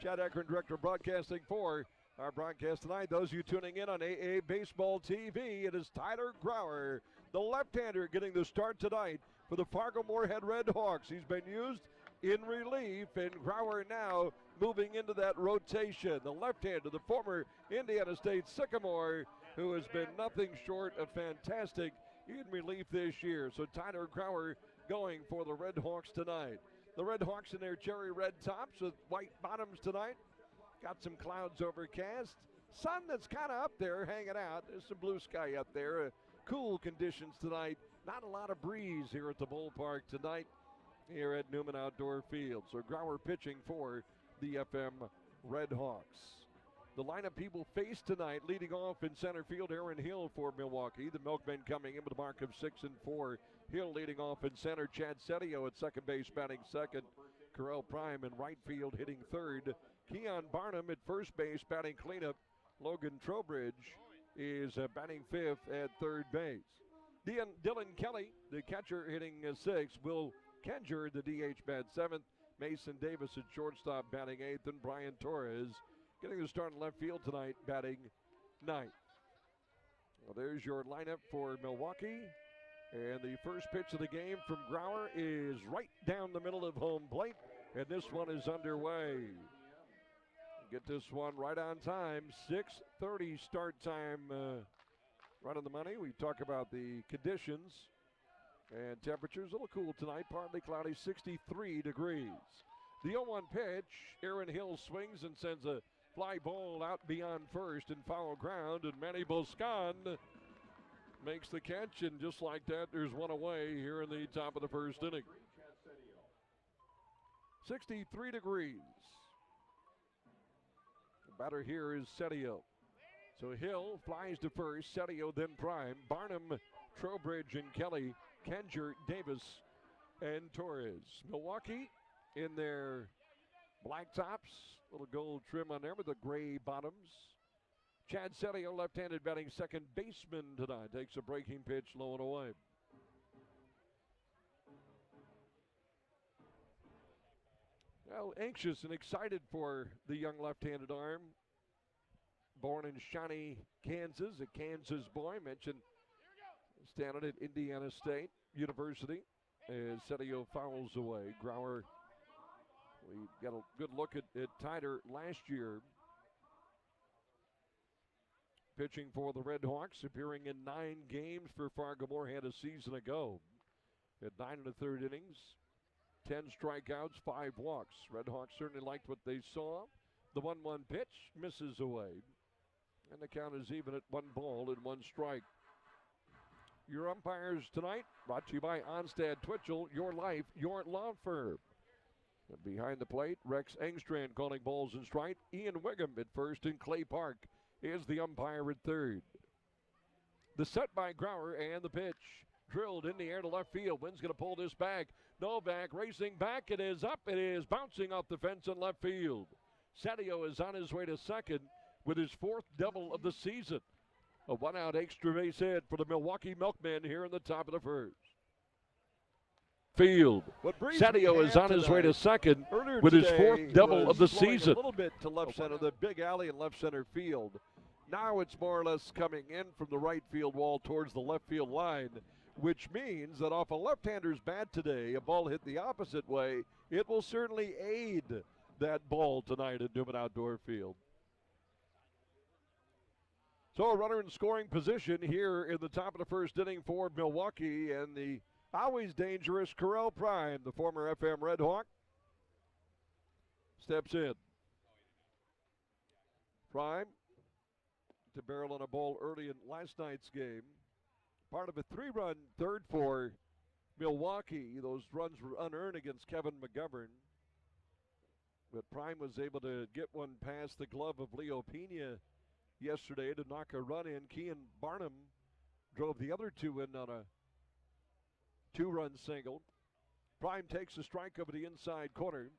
Chad Eckern, Director of Broadcasting for our broadcast tonight. Those of you tuning in on AA Baseball TV, it is Tyler Grauer, the left-hander, getting the start tonight for the Fargo-Moorhead Red Hawks. He's been used in relief, and Grauer now moving into that rotation. The left-hander, the former Indiana State Sycamore, who has been nothing short of fantastic in relief this year. So Tyler Grauer going for the Red Hawks tonight. The Red Hawks in their cherry red tops with white bottoms tonight. Got some clouds overcast. Sun that's kind of up there hanging out. There's some blue sky up there. Cool conditions tonight. Not a lot of breeze here at the ballpark tonight here at Newman Outdoor Field. So Grauer pitching for the FM Red Hawks. The lineup people face tonight, leading off in center field, Aaron Hill for Milwaukee. The Milkmen coming in with a mark of 6-4. Hill leading off in center. Chad Setio at second base batting second. Correll Prime in right field hitting third. Keon Barnum at first base batting cleanup. Logan Trowbridge is batting fifth at third base. Dylan Kelly, the catcher, hitting sixth. Will Kenger, the DH, bat seventh. Mason Davis at shortstop batting eighth. And Brian Torres getting the start in left field tonight, batting ninth. Well, there's your lineup for Milwaukee. And the first pitch of the game from Grauer is right down the middle of home plate. And this one is underway. Get this one right on time. 6:30 start time, right on the money. We talk about the conditions and temperatures. A little cool tonight, partly cloudy, 63 degrees. The 0-1 pitch, Aaron Hill swings and sends a fly ball out beyond first and foul ground, and Manny Boscan makes the catch, and just like that, there's one away here in the top of the first inning. 63 degrees. The batter here is Setio. So Hill flies to first, Setio then Prime, Barnum, Trowbridge, and Kelly, Kenger, Davis, and Torres. Milwaukee in their black tops, little gold trim on there with the gray bottoms. Chad Setio, left-handed, batting second baseman tonight, takes a breaking pitch low and away. Well, anxious and excited for the young left-handed arm. Born in Shawnee, Kansas, a Kansas boy. Mentioned standing at Indiana State University as Setio fouls away. Grauer, we got a good look at Tyler last year. Pitching for the Red Hawks, appearing in 9 games for Fargo-Moorhead a season ago. At 9 1/3 innings, 10 strikeouts, 5 walks. Red Hawks certainly liked what they saw. The 1-1 pitch misses away. And the count is even at 1 ball and 1 strike. Your umpires tonight, brought to you by Onstad Twitchell, your life, your law firm. And behind the plate, Rex Engstrand calling balls and strike. Ian Wiggum at first, and Clay Park is the umpire at third. The set by Grauer, and the pitch drilled in the air to left field. Wynn's going to pull this back. Novak racing back. It is up. It is bouncing off the fence in left field. Setio is on his way to second with his 4th double of the season. A 1-out extra base hit for the Milwaukee Milkmen here in the top of the first. Field. Setio is on his way to second with his 4th double of the season. A little bit to left center, the big alley in left center field. Now it's more or less coming in from the right field wall towards the left field line, which means that off a left-hander's bat today, a ball hit the opposite way, it will certainly aid that ball tonight at Newman Outdoor Field. So a runner in scoring position here in the top of the first inning for Milwaukee, and the always dangerous Correll Prime, the former FM Red Hawk, steps in. Prime to barrel on a ball early in last night's game. Part of a 3-run third for Milwaukee. Those runs were unearned against Kevin McGovern. But Prime was able to get one past the glove of Leo Pena yesterday to knock a run in. Keon Barnum drove the other 2 in on a 2-run single. Prime takes a strike over the inside corner.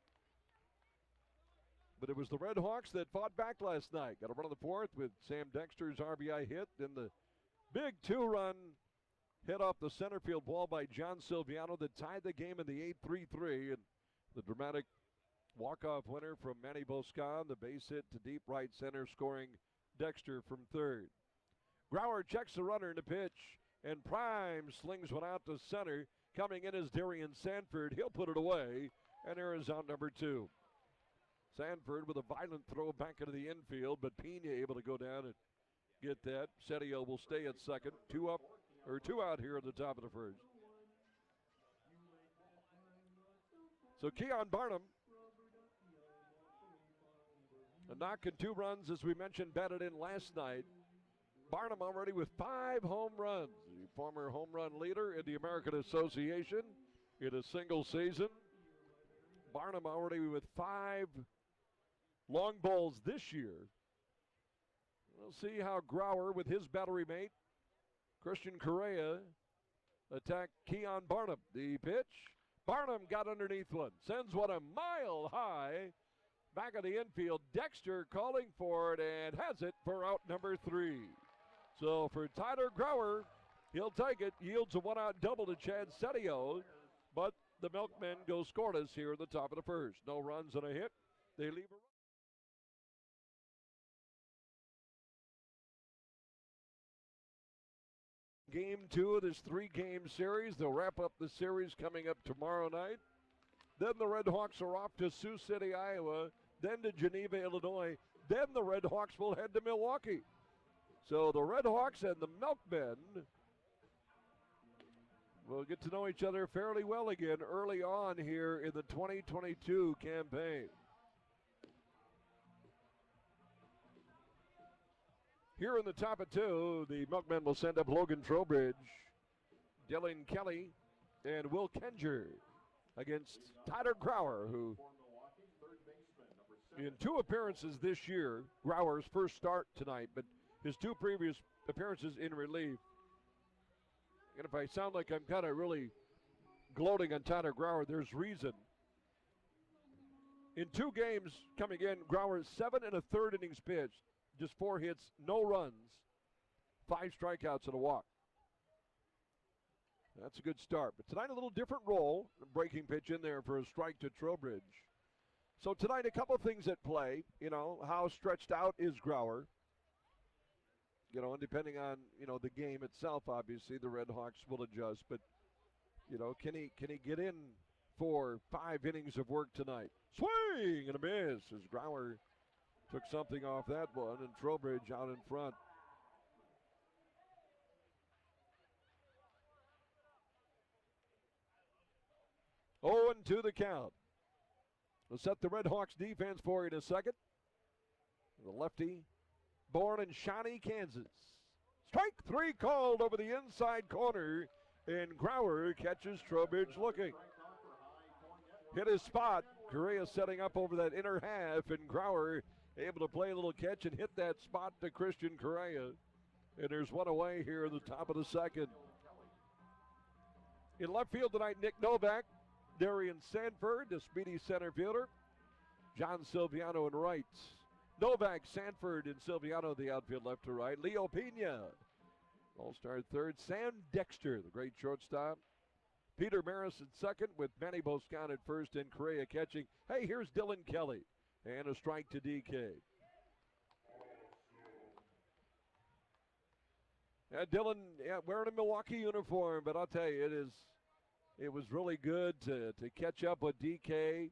But it was the Red Hawks that fought back last night. Got a run of the 4th with Sam Dexter's RBI hit. Then the big 2-run hit off the center field ball by John Silviano that tied the game in the 8-3-3. And the dramatic Walk-off winner from Manny Boscan. The base hit to deep right center, scoring Dexter from third. Grauer checks the runner in the pitch, and Prime slings one out to center. Coming in is Darian Sanford. He'll put it away, and there is out number 2. Sanford with a violent throw back into the infield, but Pena able to go down and get that. Setio will stay at second. 2 out here at the top of the first. So Keon Barnum, a knock and 2 runs, as we mentioned, batted in last night. Barnum already with 5 home runs. The former home run leader in the American Association in a single season. Barnum already with 5 long balls this year. We'll see how Grauer with his battery mate, Christian Correa, attack Keon Barnum. The pitch. Barnum got underneath one. Sends one a mile high. Back of the infield. Dexter calling for it and has it for out number 3. So for Tyler Grauer, he'll take it. Yields a 1-out double to Chad Setio. But the Milkmen go scoreless here at the top of the first. No runs and a hit. They leave a run. Game 2 of this 3-game series. They'll wrap up the series coming up tomorrow night. Then the Red Hawks are off to Sioux City, Iowa. Then to Geneva, Illinois. Then the Red Hawks will head to Milwaukee. So the Red Hawks and the Milkmen will get to know each other fairly well again early on here in the 2022 campaign. Here in the top of 2, the Milkmen will send up Logan Trowbridge, Dylan Kelly, and Will Kenger against Tyler Grauer, who in 2 appearances this year, Grauer's first start tonight, but his 2 previous appearances in relief. And if I sound like I'm kind of really gloating on Tyler Grauer, there's reason. In 2 games coming in, Grauer 7 1/3 innings pitched, just 4 hits, no runs, 5 strikeouts and a walk. That's a good start. But tonight a little different role. A breaking pitch in there for a strike to Trowbridge. So tonight a couple things at play. You know, how stretched out is Grauer? You know, and depending on, you know, the game itself, obviously, the Red Hawks will adjust. But, you know, can he get in for 5 innings of work tonight? Swing and a miss as Grauer took something off that one, and Trowbridge out in front. Oh, and 2 the count. We'll set the Red Hawks defense for you in a second. The lefty, born in Shawnee, Kansas. Strike 3 called over the inside corner, and Grauer catches Trowbridge looking. Hit his spot. Correa setting up over that inner half, and Grauer able to play a little catch and hit that spot to Christian Correa. And there's one away here at the top of the second. In left field tonight, Nick Novak, Darian Sanford, the speedy center fielder. John Silviano in right. Novak, Sanford, and Silviano, the outfield left to right. Leo Pena, all-star third. Sam Dexter, the great shortstop. Peter Maris at second with Manny Boscan at first and Correa catching. Hey, here's Dylan Kelly. And a strike to DK. Dylan wearing a Milwaukee uniform, but I'll tell you, it was really good to catch up with DK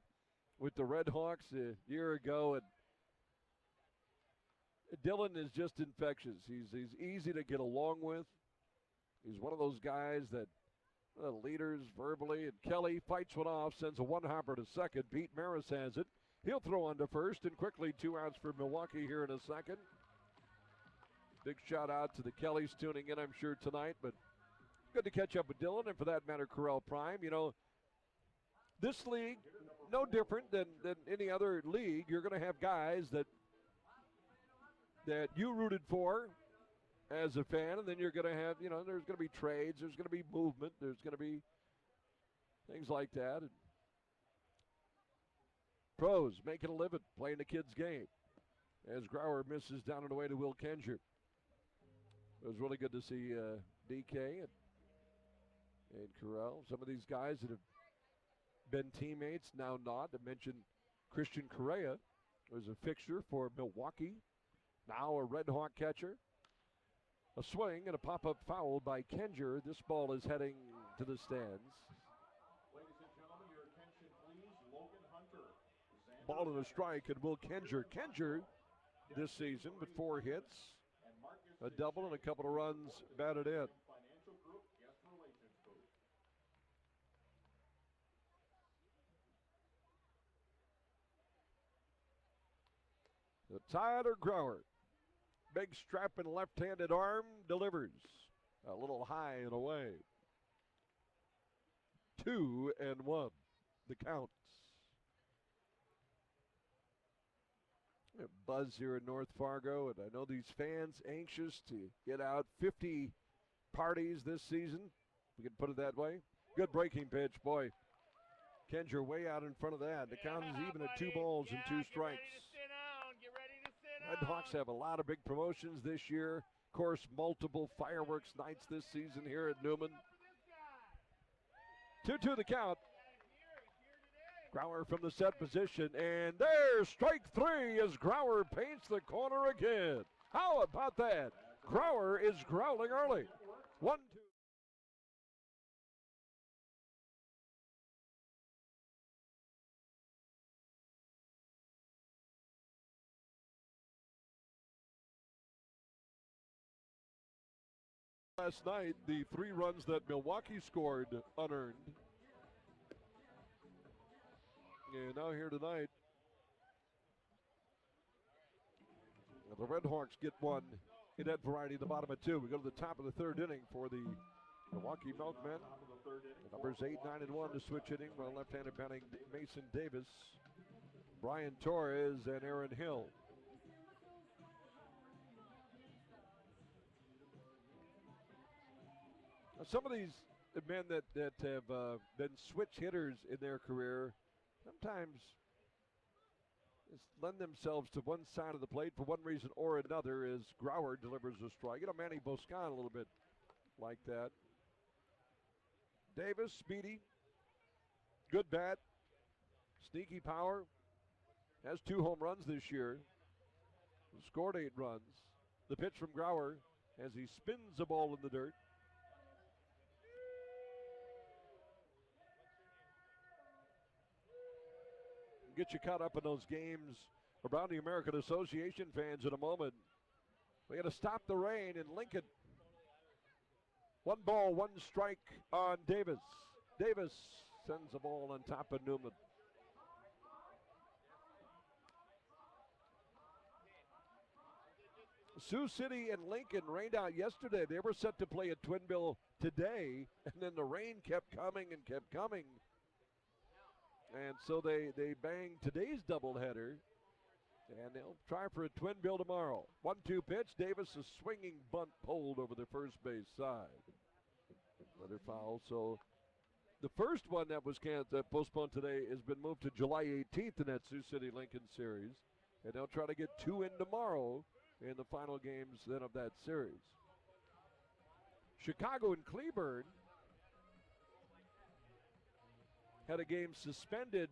with the Red Hawks a year ago. And Dylan is just infectious. He's easy to get along with. He's one of those guys that leaders verbally. And Kelly fights one off, sends a one-hopper to second. Pete Maris has it. He'll throw on to first, and quickly 2 outs for Milwaukee here in a second. Big shout out to the Kellys tuning in, I'm sure, tonight. But good to catch up with Dylan, and for that matter, Corral Prime. You know, this league, no different than any other league. You're going to have guys that you rooted for as a fan, and then you're going to have, you know, there's going to be trades, there's going to be movement, there's going to be things like that. And pros making a living, playing the kids' game. As Grauer misses down and away to Will Kenger. It was really good to see DK and Corral. Some of these guys that have been teammates, now not. I mentioned Christian Correa was a fixture for Milwaukee. Now a Red Hawk catcher. A swing and a pop-up foul by Kenger. This ball is heading to the stands. Ladies and gentlemen, your attention please. Logan Hunter. Ball and a strike, and Will Kenger. Kenger this season with 4 hits, a double, and a couple of runs batted in. Financial Group Guest Relations Booth. Tyler Grauer, big strapping left-handed arm, delivers. A little high and away. 2-1, the count. Buzz here in North Fargo, and I know these fans anxious to get out. 50 parties this season, we can put it that way. Good breaking pitch, boy. Kenger way out in front of that. The count is even at 2 balls and 2 strikes. Red Hawks have a lot of big promotions this year. Of course, multiple fireworks nights this season here at Newman. 2-2 the count. Grauer from the set position, and there's strike 3 as Grauer paints the corner again. How about that? Grauer is growling early. 1-2. Last night, the 3 runs that Milwaukee scored unearned. And now here tonight, the Red Hawks get one in that variety in the bottom of 2. We go to the top of the 3rd inning for the Milwaukee Minutemen. Numbers 8, 9, and 1 to switch inning. While left-handed batting Mason Davis, Brian Torres, and Aaron Hill. Now, some of these men that have been switch hitters in their career sometimes just lend themselves to one side of the plate for one reason or another, as Grauer delivers a strike. You know, Manny Boscan a little bit like that. Davis, speedy, good bat, sneaky power, has 2 home runs this year, scored 8 runs. The pitch from Grauer as he spins the ball in the dirt. Get you caught up in those games around the American Association fans in a moment. We got to stop the rain in Lincoln. 1 ball, 1 strike on Davis. Davis sends the ball on top of Newman. Sioux City and Lincoln rained out yesterday. They were set to play at Twin Bill today, and then the rain kept coming and kept coming. And so they banged today's doubleheader, and they'll try for a twin bill tomorrow. 1-2 pitch. Davis, a swinging bunt pulled over the first base side. Another foul. So the first one that was postponed today has been moved to July 18th in that Sioux City Lincoln series, and they'll try to get 2 in tomorrow in the final games then of that series. Chicago and Cleburne had a game suspended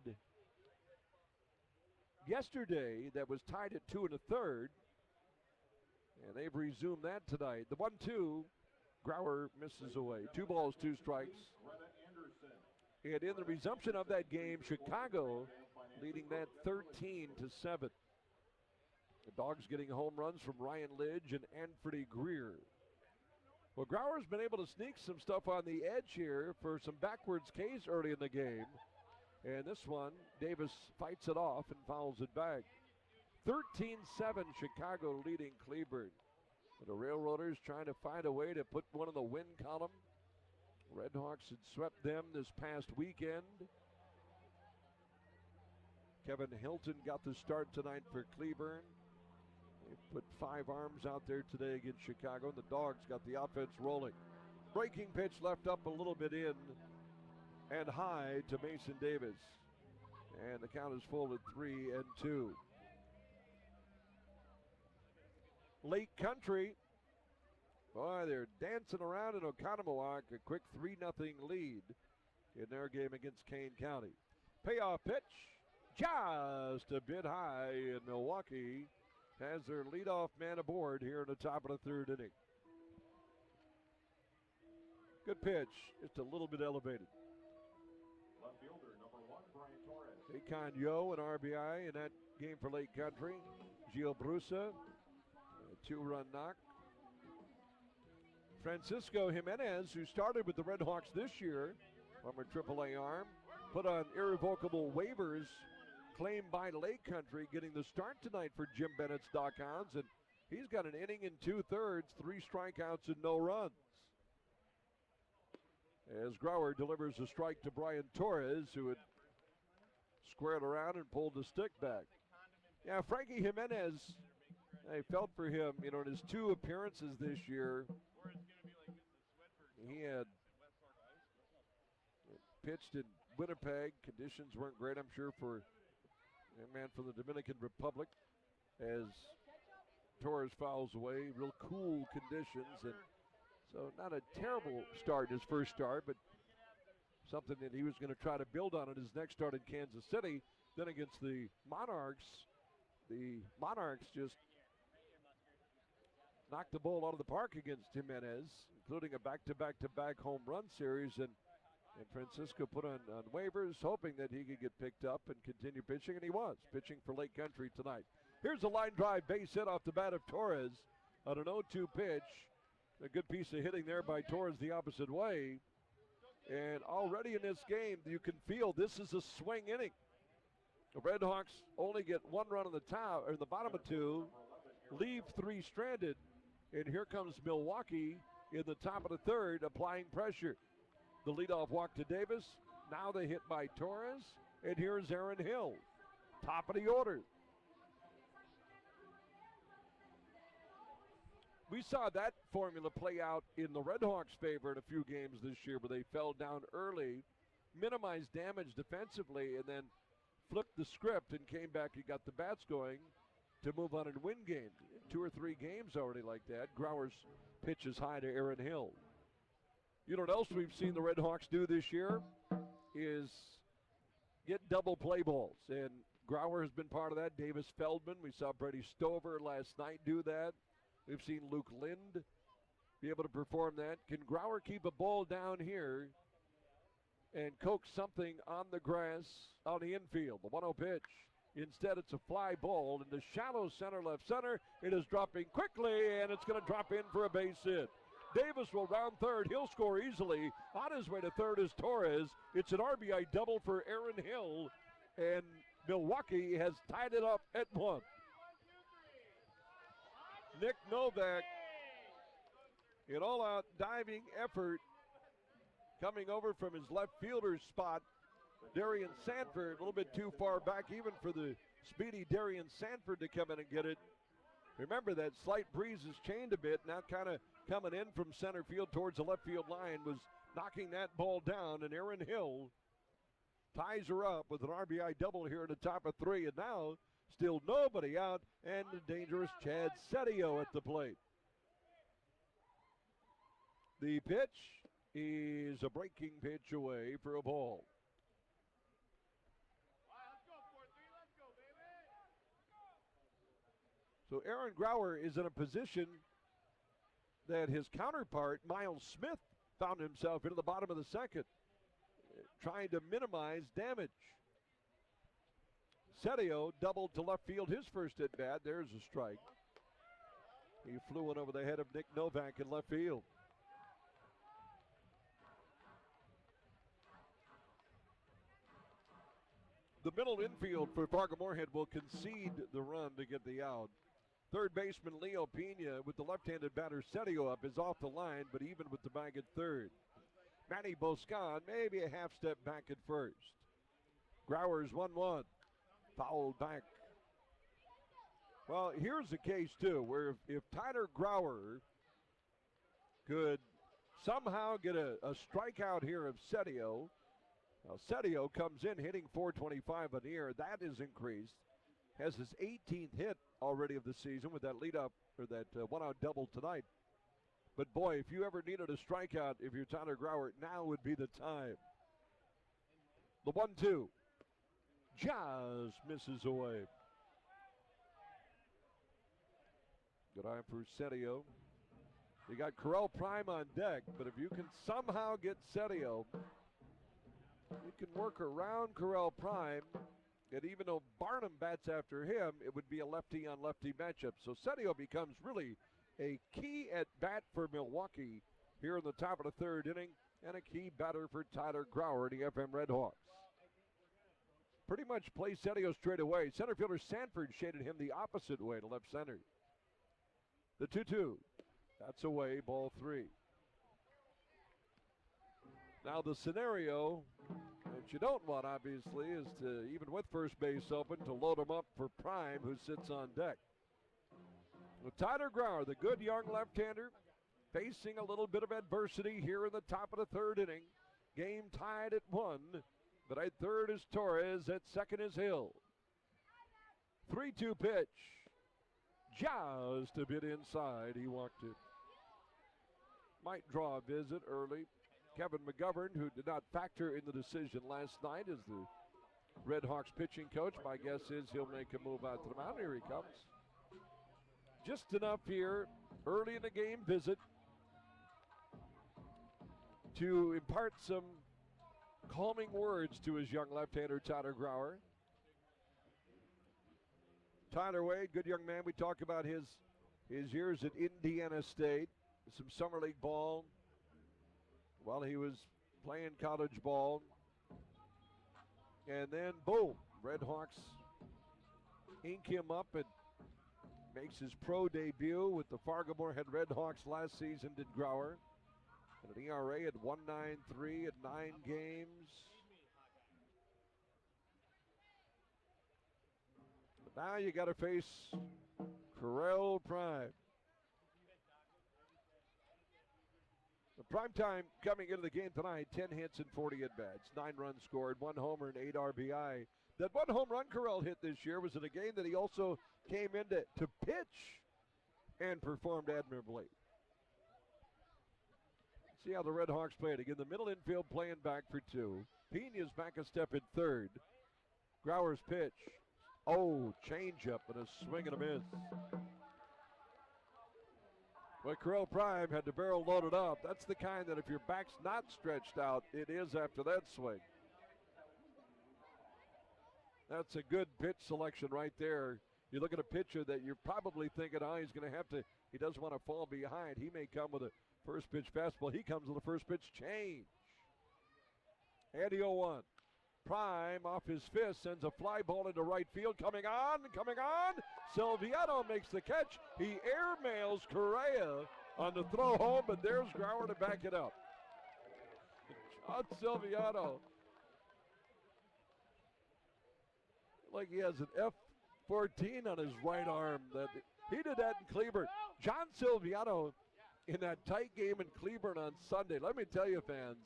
yesterday that was tied at 2 1/3, and they've resumed that tonight. The 1-2, Grauer misses away. 2 balls, 2 strikes. And in the resumption of that game, Chicago leading that 13-7. The Dogs getting home runs from Ryan Lidge and Anfredy Greer. Well, Grauer's been able to sneak some stuff on the edge here for some backwards Ks early in the game. And this one, Davis fights it off and fouls it back. 13-7, Chicago leading Cleburne. The Railroaders trying to find a way to put one in the win column. Red Hawks had swept them this past weekend. Kevin Hilton got the start tonight for Cleburne. They put 5 arms out there today against Chicago, and the Dogs got the offense rolling. Breaking pitch left up a little bit in and high to Mason Davis. And the count is full at 3-2. Lake Country, boy, they're dancing around in Oconomowoc, a quick 3-0 lead in their game against Kane County. Payoff pitch, just a bit high, and Milwaukee has their leadoff man aboard here in the top of the third inning. Good pitch, just a little bit elevated. Left fielder, number 1, Brian Torres. Akon Yo, an RBI in that game for Lake Country. Gio Brusa, a 2-run knock. Francisco Jimenez, who started with the Red Hawks this year, former AAA arm, put on irrevocable waivers claimed by Lake Country, getting the start tonight for Jim Bennett's Dockhounds, and he's got an inning and 2/3, 3 strikeouts and no runs. As Grauer delivers a strike to Brian Torres, who had squared around and pulled the stick back. Yeah, Frankie Jimenez, I felt for him, in his 2 appearances this year. He had pitched in Winnipeg. Conditions weren't great, I'm sure, for a man from the Dominican Republic, as Torres fouls away. Real cool conditions, and so not a terrible start, his first start, but something that he was going to try to build on in his next start in Kansas City. Then against the Monarchs just knocked the ball out of the park against Jimenez, including a back-to-back-to-back home run series, and Francisco put on waivers, hoping that he could get picked up and continue pitching, and he was pitching for Lake Country tonight. Here's a line drive base hit off the bat of Torres on an 0-2 pitch. A good piece of hitting there by Torres the opposite way. And already in this game, you can feel this is a swing inning. The Red Hawks only get 1 run on the top, or in the bottom of 2, leave 3 stranded, and here comes Milwaukee in the top of the 3rd, applying pressure. The leadoff walk to Davis. Now the hit by Torres, and here's Aaron Hill, top of the order. We saw that formula play out in the Red Hawks' favor in a few games this year, where they fell down early, minimized damage defensively, and then flipped the script and came back and got the bats going to move on and win games. 2 or 3 games already like that. Grauer's pitch is high to Aaron Hill. You know what else we've seen the Red Hawks do this year is get double play balls, and Grauer has been part of that. Davis Feldman, we saw Brady Stover last night do that. We've seen Luke Lind be able to perform that. Can Grauer keep a ball down here and coax something on the grass on the infield? The 1-0 pitch. Instead, it's a fly ball in the shallow center, left center. It is dropping quickly, and it's going to drop in for a base hit. Davis will round third. He'll score easily. On his way to third is Torres. It's an RBI double for Aaron Hill, and Milwaukee has tied it up at 1. Nick Novak, an all-out diving effort, coming over from his left fielder's spot. Darian Sanford, a little bit too far back even for the speedy Darian Sanford to come in and get it. Remember, that slight breeze has changed a bit. Now kind of coming in from center field towards the left field line, was knocking that ball down, and Aaron Hill ties her up with an RBI double here in the top of 3, and now still nobody out, and the dangerous Chad Setio at the plate. The pitch is a breaking pitch away for a ball. So Aaron Grauer is in a position that his counterpart, Miles Smith, found himself into the bottom of the 2nd, trying to minimize damage. Setio doubled to left field his first at bat. There's a strike. He flew in over the head of Nick Novak in left field. The middle infield for Fargo-Moorhead will concede the run to get the out. Third baseman Leo Pena with the left-handed batter Setio up is off the line, but even with the bag at third. Manny Boscan maybe a half step back at first. Grauer's 1-1. Fouled back. Well, here's the case, too, where if Tyler Grauer could somehow get a strikeout here of Setio, Setio comes in hitting .425 an ear. That is increased. Has his 18th hit already of the season with that leadoff, or that one-out double tonight. But boy, if you ever needed a strikeout, if you're Tyler Grauer, now would be the time. The 1-2. just misses away. Good eye for Setio. You got Correll Prime on deck, but if you can somehow get Setio, you can work around Correll Prime. And even though Barnum bats after him, it would be a lefty-on-lefty matchup. So Setio becomes really a key at bat for Milwaukee here in the top of the third inning, and a key batter for Tyler Grauer, the FM Redhawks. Pretty much play Setio straight away. Center fielder Sanford shaded him the opposite way to left center. The 2-2. That's away, ball 3. Now the scenario that you don't want, obviously, is to, even with first base open, to load him up for Prime, who sits on deck. Well, Tyler Grauer, the good young left-hander, facing a little bit of adversity here in the top of the third inning. Game tied at 1, but at third is Torres, at second is Hill. 3-2 pitch. Just a bit inside, he walked it. Might draw a visit early. Kevin McGovern, who did not factor in the decision last night as the Redhawks pitching coach. My guess is he'll make a move out to the mound. Here he comes. Just enough here, early in the game visit, to impart some calming words to his young left-hander, Tyler Grauer. Tyler Wade, good young man. We talked about his years at Indiana State, some summer league ball while he was playing college ball. And then, boom, Redhawks ink him up and makes his pro debut with the Fargo-Moorhead Redhawks last season, did Grauer. And an ERA at 1.93 at 9 games. But now you got to face Correll Prime. The prime time coming into the game tonight, 10 hits and 40 at-bats, 9 runs scored, 1 homer and 8 RBI. That 1 home run Correll hit this year was in a game that he also came in to pitch and performed admirably. See how the Redhawks played. Again, the middle infield playing back for 2. Pena's back a step at third. Grauer's pitch. Oh, changeup and a swing and a miss. But Correll Prime had the barrel loaded up. That's the kind that if your back's not stretched out, it is after that swing. That's a good pitch selection right there. You look at a pitcher that you're probably thinking, oh, he's going to have to, he doesn't want to fall behind. He may come with a first pitch fastball. He comes with a first pitch change. And the 0-1. Prime off his fist sends a fly ball into right field. Coming on. Silviano makes the catch. He airmails Correa on the throw home, but there's Grauer to back it up. John Silviano. Like he has an F-14 on his right arm. He did that in Cleburne. John Silviano in that tight game in Cleburne on Sunday. Let me tell you, fans,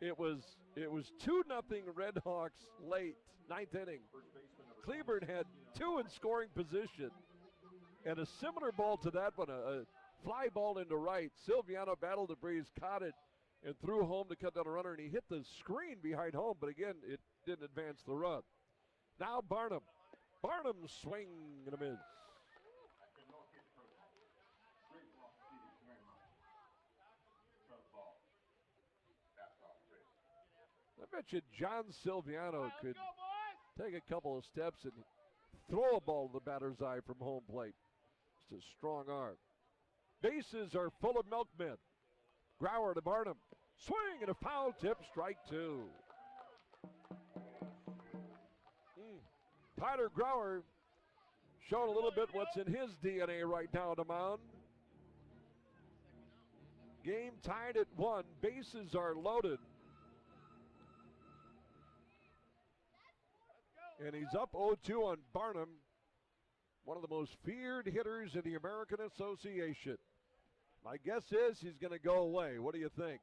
it was 2-0 Redhawks late, 9th inning. Cleburne had 2 in scoring position. And a similar ball to that one, a fly ball into right. Silviano battled the breeze, caught it, and threw home to cut down a runner, and he hit the screen behind home, but again, it didn't advance the run. Now Barnum. Barnum swing and a miss. I bet you John Silviano could take a couple of steps and throw a ball to the batter's eye from home plate. Just a strong arm. Bases are full of milkmen. Grauer to Barnum. Swing and a foul tip, strike 2. Tyler Grauer showing a little bit what's in his DNA right now on the mound. Game tied at 1. Bases are loaded. And he's up 0-2 on Barnum, one of the most feared hitters in the American Association. My guess is he's going to go away. What do you think?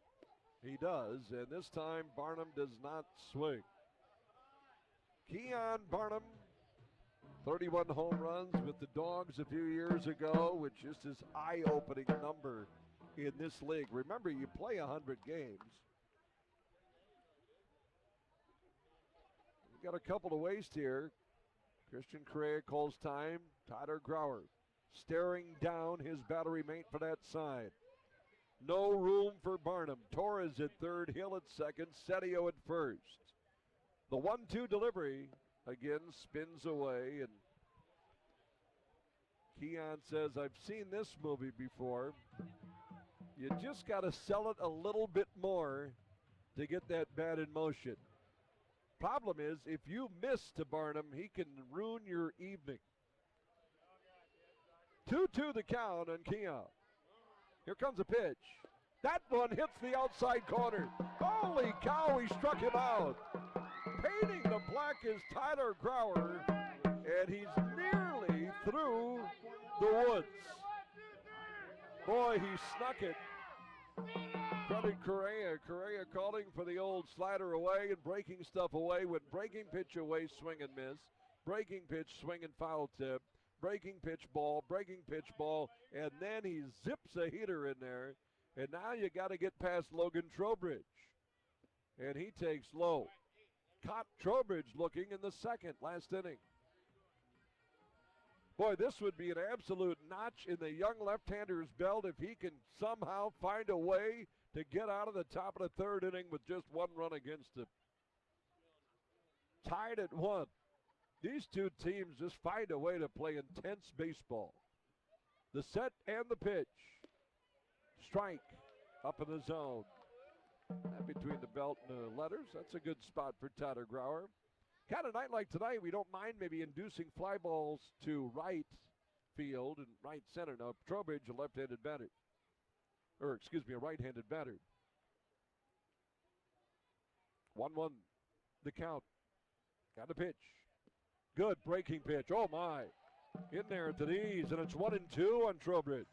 He does, and this time Barnum does not swing. Keon Barnum, 31 home runs with the Dogs a few years ago, which is his eye-opening number in this league. Remember, you play 100 games. Got a couple to waste here. Christian Correa calls time. Tyler Grauer staring down his battery mate for that side. No room for Barnum. Torres at third, Hill at second, Setio at first. The 1-2 delivery again spins away, and Keon says, I've seen this movie before. You just got to sell it a little bit more to get that bat in motion. Problem is, if you miss to Barnum, he can ruin your evening. 2-2 the count on Keon. Here comes a pitch. That one hits the outside corner. Holy cow, he struck him out. Painting the black is Tyler Grauer, and he's nearly through the woods. Boy, he snuck it. Credit Correa. Correa calling for the old slider away and breaking stuff away. With breaking pitch away, swing and miss. Breaking pitch, swing and foul tip. Breaking pitch ball, and then he zips a heater in there. And now you got to get past Logan Trowbridge. And he takes low. Caught Trowbridge looking in the second, last inning. Boy, this would be an absolute notch in the young left-hander's belt if he can somehow find a way to get out of the top of the third inning with just one run against him. Tied at 1. These two teams just find a way to play intense baseball. The set and the pitch. Strike up in the zone. And between the belt and the letters, that's a good spot for Tyler Grauer. Kind of night like tonight, we don't mind maybe inducing fly balls to right field and right center. Now, Trowbridge, a left-handed batter. Or, excuse me, a right-handed batter. 1-1 the count. Got the pitch. Good breaking pitch. Oh, my. In there at the knees, and it's 1-2 on Trowbridge.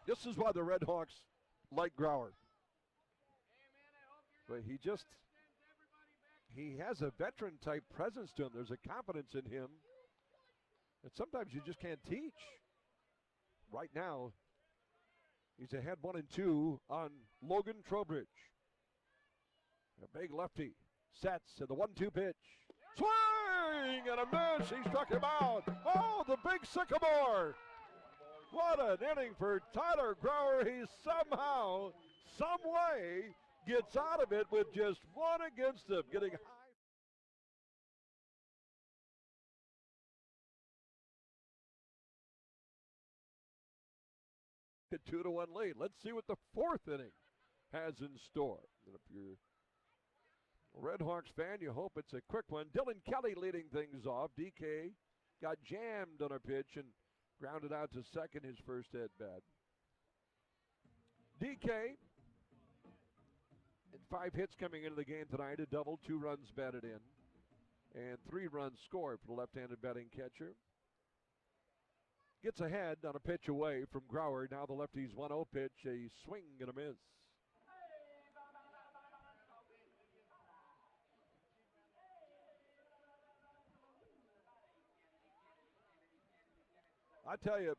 This is why the Red Hawks like Grauer. But he has a veteran-type presence to him. There's a confidence in him that sometimes you just can't teach. Right now, he's ahead 1-2 on Logan Trowbridge. A big lefty. Sets and the 1-2 pitch. Swing and a miss. He struck him out. Oh, the big sycamore. What an inning for Tyler Grauer. He somehow, some way, gets out of it with just one against him. Getting high. 2-1 lead. Let's see what the fourth inning has in store. And if you're a Red Hawks fan, you hope it's a quick one. Dylan Kelly leading things off. DK got jammed on a pitch and grounded out to second, his first at bat. DK, 5 hits coming into the game tonight, a double, 2 runs batted in, and 3 runs scored for the left-handed batting catcher. Gets ahead on a pitch away from Grauer. Now the lefty's 1-0 pitch, a swing and a miss. I tell you,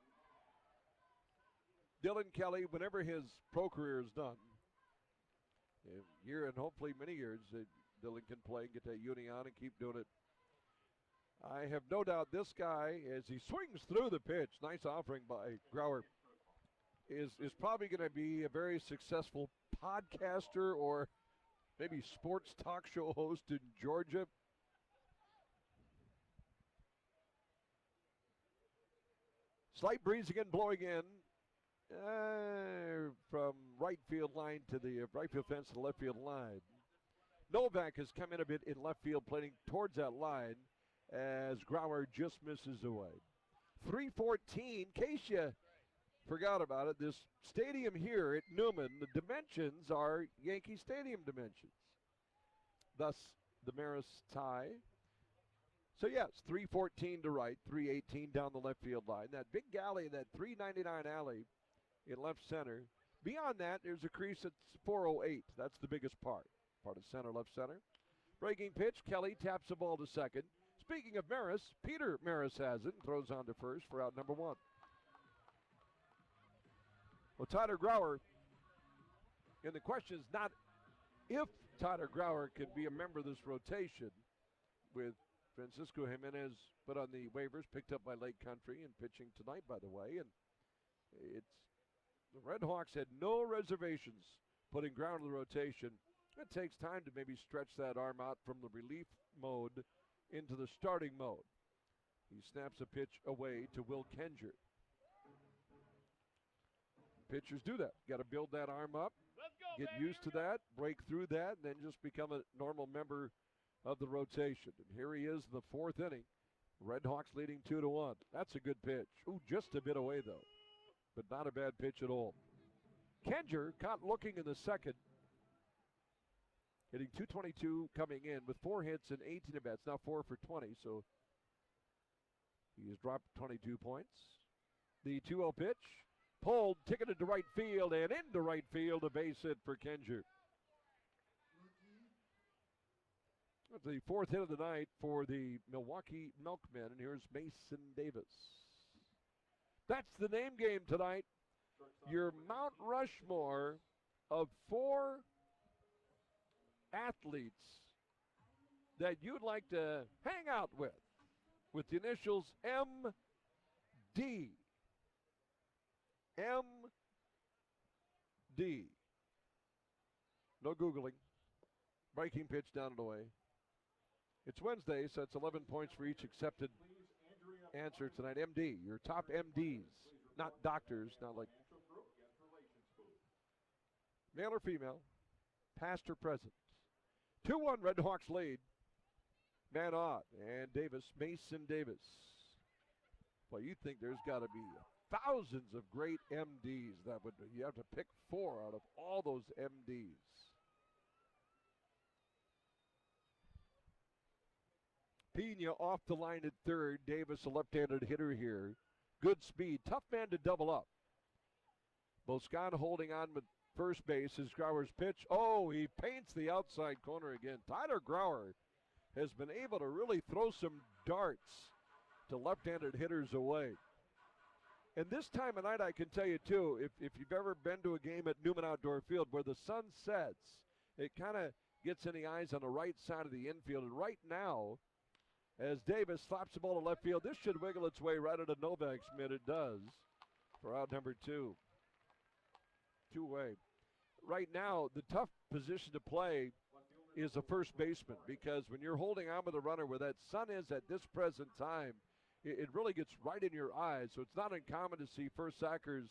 Dylan Kelly, whenever his pro career is done, a year and hopefully many years, Dylan can play and get that uni on and keep doing it. I have no doubt this guy, as he swings through the pitch, nice offering by Grauer, is probably going to be a very successful podcaster or maybe sports talk show host in Georgia. Slight breeze again blowing in from right field line to the right field fence to the left field line. Novak has come in a bit in left field, playing towards that line as Grauer just misses away. 3:14, in case you forgot about it, this stadium here at Newman, the dimensions are Yankee Stadium dimensions. Thus, the Maris tie. So yes, 3:14 to right, 3:18 down the left field line. That big alley, that 399 alley in left center. Beyond that, there's a crease at 408. That's the biggest part of center, left center. Breaking pitch, Kelly taps the ball to second. Speaking of Maris, Peter Maris has it and throws on to first for out number 1. Well, Tyler Grauer, and the question is not if Tyler Grauer can be a member of this rotation with Francisco Jimenez put on the waivers, picked up by Lake Country and pitching tonight, by the way. And it's the Red Hawks had no reservations putting Grauer in the rotation. It takes time to maybe stretch that arm out from the relief mode into the starting mode. He snaps a pitch away to Will Kenger. Pitchers do that. Got to build that arm up, get used to that, break through that, and then just become a normal member of the rotation. And here he is in the fourth inning. Red Hawks leading 2-1. That's a good pitch. Ooh, just a bit away, though. But not a bad pitch at all. Kenger caught looking in the second, hitting .222 coming in with 4 hits and 18 at-bats. Now 4 for 20, so he has dropped 22 points. The 2-0 pitch, pulled, ticketed to right field, and into right field, a base hit for Kenger. That's the fourth hit of the night for the Milwaukee Milkmen, and here's Mason Davis. That's the name game tonight. Your Mount Rushmore of 4 athletes that you'd like to hang out with the initials MD. MD. No Googling. Breaking pitch down and away. It's Wednesday, so it's 11 points for each accepted answer tonight. MD, your top MDs, not doctors, not like male or female, past or present. 2-1 Red Hawks lead. Man on, and Davis, Mason Davis. Well, you think there's got to be thousands of great MDs that would, you have to pick 4 out of all those MDs. Pena off the line at third. Davis, a left-handed hitter here. Good speed. Tough man to double up. Boscan holding on with first base is Grauer's pitch. Oh, he paints the outside corner again. Tyler Grauer has been able to really throw some darts to left-handed hitters away. And this time of night, I can tell you, too, if you've ever been to a game at Newman Outdoor Field where the sun sets, it kind of gets in the eyes on the right side of the infield. And right now, as Davis slaps the ball to left field, this should wiggle its way right into Novak's mitt. It does for out number 2. Two-way. Right now, the tough position to play is a first baseman, because when you're holding on with a runner where that sun is at this present time, it really gets right in your eyes. So it's not uncommon to see first sackers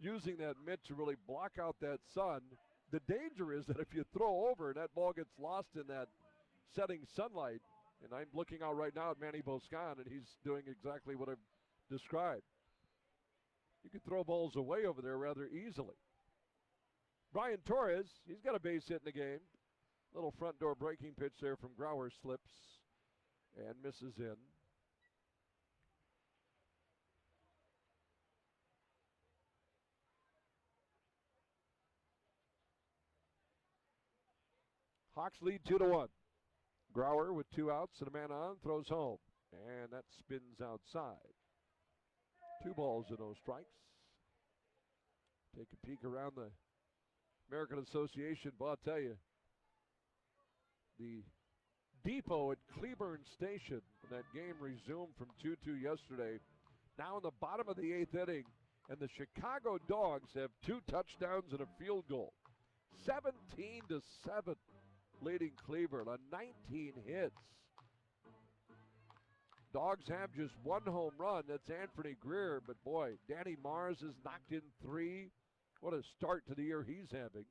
using that mitt to really block out that sun. The danger is that if you throw over and that ball gets lost in that setting sunlight, and I'm looking out right now at Manny Boscan, and he's doing exactly what I've described. You can throw balls away over there rather easily. Brian Torres, he's got a base hit in the game. Little front door breaking pitch there from Grauer, slips and misses in. Hawks lead 2-1. Grauer with 2 outs and a man on, throws home, and that spins outside. 2 balls and no strikes. Take a peek around the American Association. But I'll tell you, the depot at Cleburne Station, that game resumed from 2-2 yesterday. Now in the bottom of the 8th inning, and the Chicago Dogs have 2 touchdowns and a field goal. 17-7. Leading Cleburne on 19 hits. Dogs have just 1 home run. That's Anthony Greer. But boy, Danny Mars has knocked in 3. What a start to the year he's having.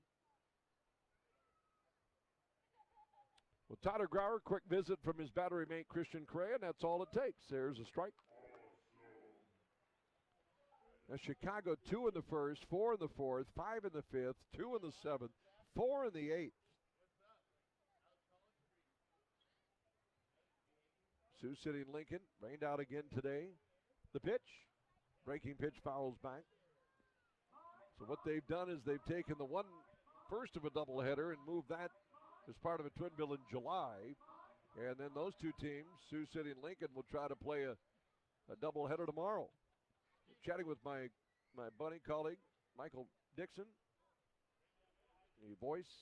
Well, Tyler Grauer, quick visit from his battery mate Christian Correa, and that's all it takes. There's a strike. Now Chicago 2 in the first, 4 in the fourth, 5 in the fifth, 2 in the seventh, 4 in the 8th. Sioux City and Lincoln rained out again today. The pitch, breaking pitch, fouls back. So what they've done is they've taken the first of a doubleheader and moved that as part of a twin bill in July. And then those 2 teams, Sioux City and Lincoln, will try to play a doubleheader tomorrow. Chatting with my buddy, colleague, Michael Dixon, the voice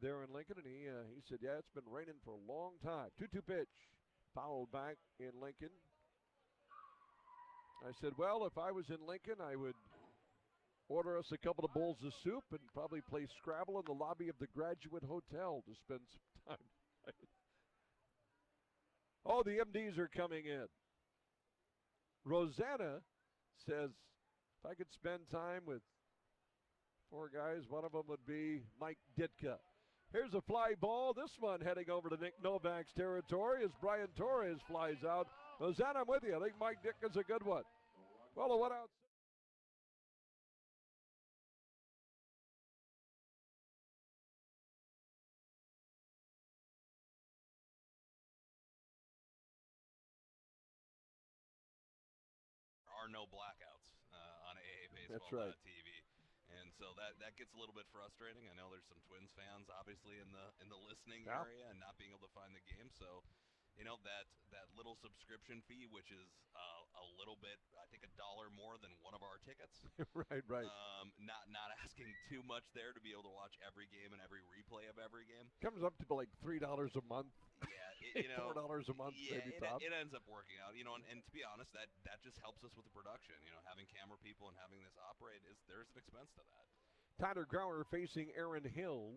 there in Lincoln, and he said, yeah, it's been raining for a long time. 2-2 pitch, fouled back in Lincoln. I said, well, if I was in Lincoln, I would order us a couple of bowls of soup and probably play Scrabble in the lobby of the Graduate Hotel to spend some time. Oh, the MDs are coming in. Rosanna says, if I could spend time with 4 guys, one of them would be Mike Ditka. Here's a fly ball. This one heading over to Nick Novak's territory as Brian Torres flies out. Rosanna, I'm with you. I think Mike Ditka's a good one. Well, the one out. Are no blackouts on AA Baseball That's right. TV, and so that gets a little bit frustrating. I know there's some Twins fans obviously in the listening area and not being able to find the game. So, that little subscription fee, which is a little bit, I think $1 more than one of our tickets. Right. Not asking too much there to be able to watch every game and every replay of every game. Comes up to like $3 a month. Yeah, $4 a month, yeah, maybe top. It ends up working out, and to be honest, that just helps us with the production. Having camera people and having this operate there's an expense to that. Tyler Grauer facing Aaron Hill.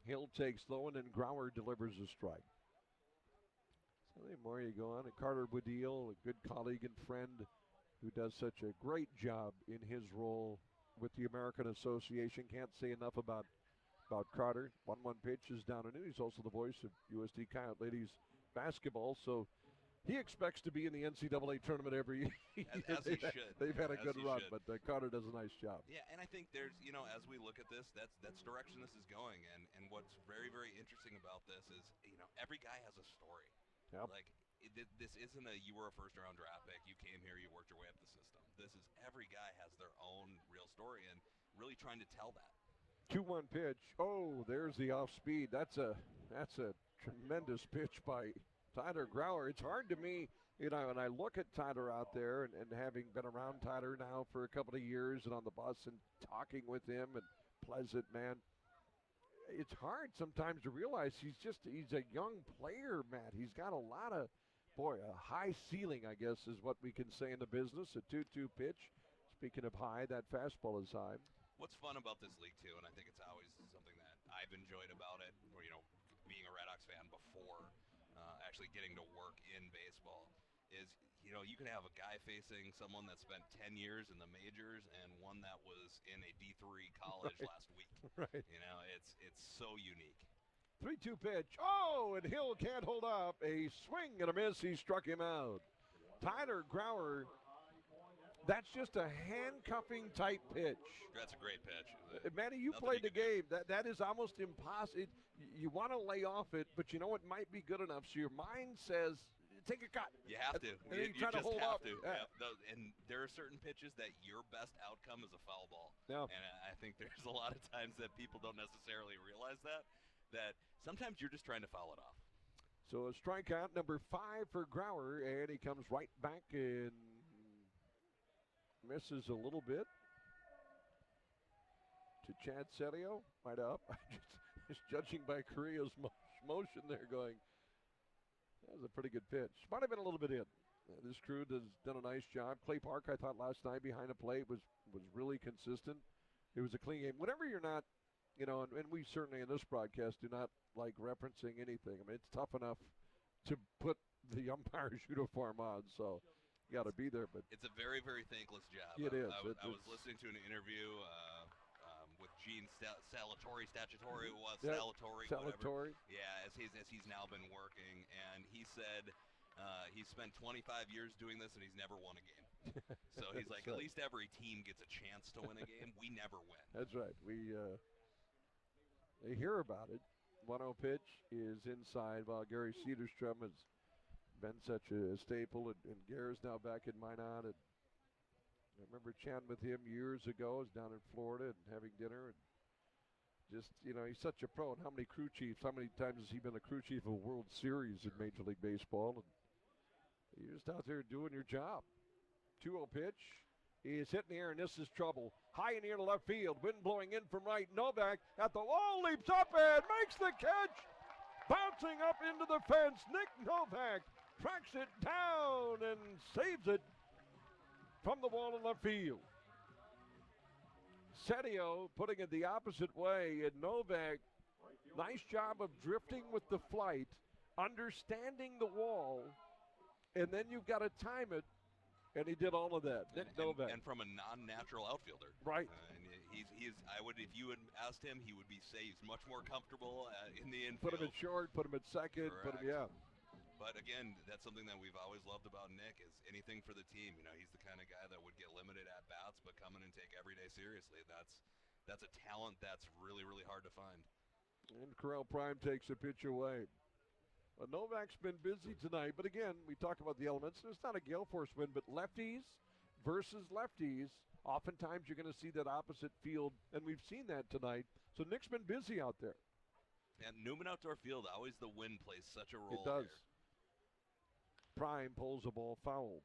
Hill takes low, and then Grauer delivers a strike. So the more you go on, Carter Woodeel, a good colleague and friend who does such a great job in his role with the American Association. Can't say enough about Carter. 1-1 pitch is down and in. He's also the voice of USD Coyote ladies basketball, so he expects to be in the NCAA tournament every year. As he should. They've had a good run, should. but Carter does a nice job. Yeah, and I think there's, as we look at this, that's direction this is going, and what's very, very interesting about this is, every guy has a story. Yep. Like, this isn't you were a first-round draft pick, you came here, you worked your way up the system. This is every guy has their own real story, and really trying to tell that. 2-1 pitch. Oh, there's the off speed. That's a tremendous pitch by Tyler Grauer. It's hard to me, and I look at Tyler out there and having been around Tyler now for a couple of years and on the bus and talking with him and Pleasant, man. It's hard sometimes to realize he's a young player, Matt. He's got a lot of, a high ceiling, I guess, is what we can say in the business. A 2-2 pitch. Speaking of high, that fastball is high. What's fun about this league, too, and I think it's always something that I've enjoyed about it, or, being a Red Sox fan before actually getting to work in baseball, is, you can have a guy facing someone that spent 10 years in the majors and one that was in a D3 college last week. Right. It's so unique. 3-2 pitch. Oh, and Hill can't hold up. A swing and a miss. He struck him out. Tyler Grauer. That's just a handcuffing type pitch. That's a great pitch. Manny, you played the game. That is almost impossible. You want to lay off it, but you know it might be good enough. So your mind says, take a cut. You have to. And then you try just to hold have up. to. Yeah. And there are certain pitches that your best outcome is a foul ball. Yeah. And I think there's a lot of times that people don't necessarily realize that sometimes you're just trying to foul it off. So a strikeout number 5 for Grauer, and he comes right back and misses a little bit to Chad Celio. Right up. Just judging by Korea's motion there going, that was a pretty good pitch. Might have been a little bit in. This crew has done a nice job. Clay Park, I thought last night behind the plate was really consistent. It was a clean game. Whenever you're not, and we certainly in this broadcast do not like referencing anything. I mean, it's tough enough to put the umpire's uniform on, so you got to be there. But it's a very, very thankless job. It is. I was listening to an interview with Gene Salatori, whatever. Yeah, as he's now been working, and he said he's spent 25 years doing this and he's never won a game. So he's like, at least every team gets a chance to win a game. We never win. That's right. They hear about it. 1-0 pitch is inside while Gary Cederstrom has been such a staple, and Gare's now back in Minot. And I remember chatting with him years ago. I was down in Florida and having dinner. And just, he's such a pro. And how many crew chiefs, how many times has he been a crew chief of a World Series in Major League Baseball? And you're just out there doing your job. 2-0 pitch He is hitting the air, and this is trouble. High in the air to left field. Wind blowing in from right. Novak at the wall, leaps up and makes the catch. Bouncing up into the fence. Nick Novak tracks it down and saves it from the wall in left field. Setio putting it the opposite way, and Novak, nice job of drifting with the flight, understanding the wall, and then you've got to time it, and he did all of that. Nick Novak. And from a non-natural outfielder. Right. And he's I would, if you had asked him, he would be safe, much more comfortable in the infield. Put him at short, put him at second, Correct. put him, yeah. But again, that's something that we've always loved about Nick is anything for the team. You know, he's the kind of guy that would get limited at bats, but come in and take every day seriously. That's a talent that's really, really hard to find. And Corral Prime takes a pitch away. Novak's been busy tonight, but again, we talk about the elements. It's not a gale force wind, but lefties versus lefties, oftentimes you're going to see that opposite field, and we've seen that tonight. So Nick's been busy out there. And Newman Outdoor Field, always the wind plays such a role. It does. Here. Prime pulls a ball foul.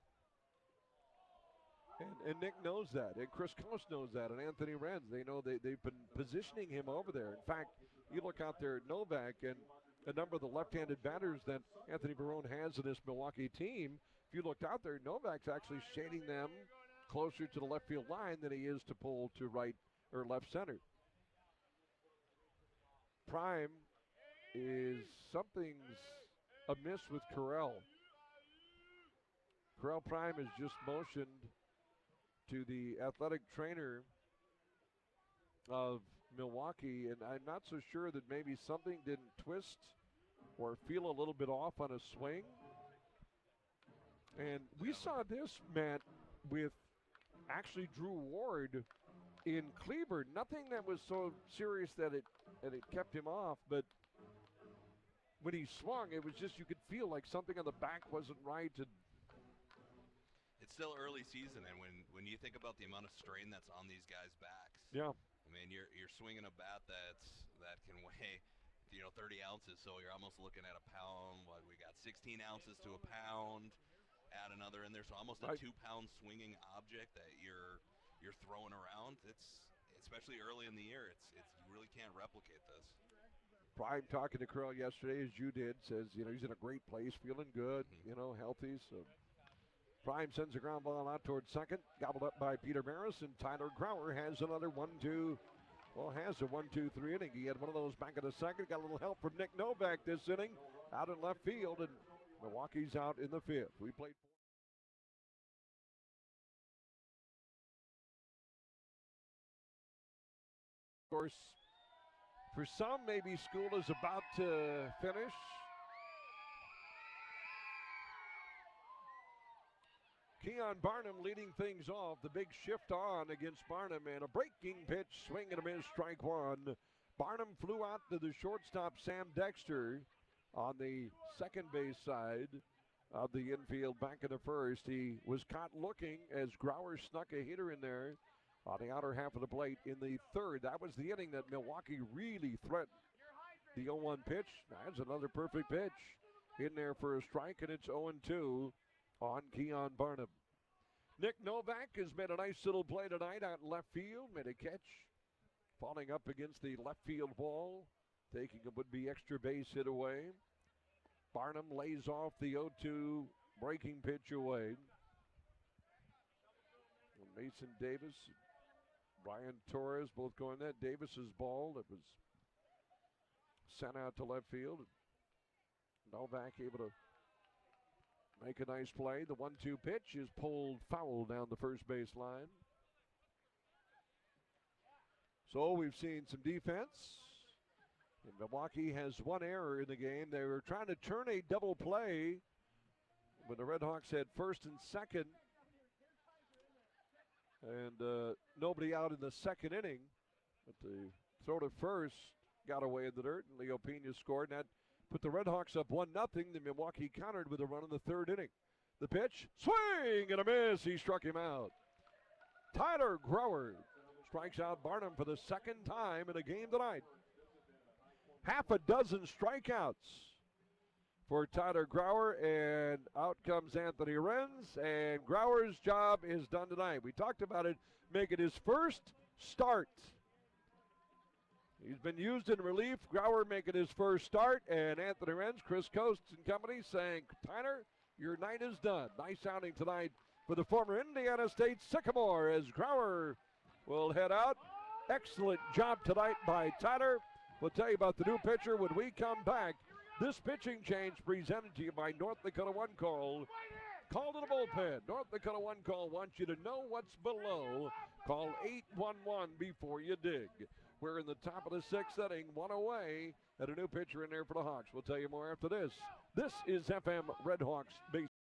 And Nick knows that, and Chris Coast knows that, and Anthony Renz. They know they've been positioning him over there. In fact, you look out there at Novak, and a number of the left-handed batters that Anthony Barone has in this Milwaukee team, if you looked out there, Novak's actually shading them closer to the left field line than he is to pull to right or left center. Prime is something's amiss with Corral. Corral Prime has just motioned to the athletic trainer of Milwaukee, and I'm not so sure that maybe something didn't twist or feel a little bit off on a swing. And we saw this, Matt, with actually Drew Ward in Cleveland. Nothing that was so serious that it kept him off, but when he swung, it was just, you could feel like something on the back wasn't right. It's still early season, and when you think about the amount of strain that's on these guys' backs, yeah, I mean you're swinging a bat that can weigh 30 ounces, so you're almost looking at a pound. What we got, 16 ounces to a pound. Add another in there, so almost a 2-pound swinging object that you're throwing around. It's especially early in the year. It's you really can't replicate this. Prime talking to Corral yesterday, as you did, says he's in a great place, feeling good, healthy. So Prime sends a ground ball out towards second, gobbled up by Peter Maris, and Tyler Grauer has another 1-2. Well, has a 1-2-3 inning. He had one of those back in the second. Got a little help from Nick Novak this inning, out in left field, and Milwaukee's out in the fifth. We played. Of course, for some, maybe school is about to finish. Keon Barnum leading things off. The big shift on against Barnum, and a breaking pitch, swing and a miss, strike one. Barnum flew out to the shortstop, Sam Dexter, on the second base side of the infield back in the first. He was caught looking as Grauer snuck a hitter in there on the outer half of the plate in the third. That was the inning that Milwaukee really threatened. The 0-1 pitch, that's another perfect pitch. In there for a strike, and it's 0-2 on Keon Barnum. Nick Novak has made a nice little play tonight out in left field, made a catch, falling up against the left field wall, taking a would-be extra base hit away. Barnum lays off the 0-2 breaking pitch away. Mason Davis, Brian Torres both going that. Davis's ball that was sent out to left field. Novak able to make a nice play. The 1-2 pitch is pulled foul down the first base line. So we've seen some defense. And Milwaukee has one error in the game. They were trying to turn a double play when the Red Hawks had first and second. And nobody out in the second inning. But the throw to first got away in the dirt, and Leo Pena scored. And that put the Red Hawks up 1-0. The Milwaukee countered with a run in the third inning. The pitch, swing and a miss. He struck him out. Tyler Grauer strikes out Barnum for the second time in a game tonight. Half a dozen strikeouts for Tyler Grauer, and out comes Anthony Renz, and Grauer's job is done tonight. We talked about it, making his first start. He's been used in relief. Grauer making his first start, and Anthony Renz, Chris Coates and company saying, Tyler, your night is done. Nice outing tonight for the former Indiana State Sycamore as Grauer will head out. Excellent job tonight by Tyler. We'll tell you about the new pitcher when we come back. This pitching change presented to you by North Dakota One Call. Call to the bullpen. North Dakota One Call wants you to know what's below. Call 811 before you dig. We're in the top of the sixth inning, one away, and a new pitcher in there for the Hawks. We'll tell you more after this. This is FM Red Hawks Baseball.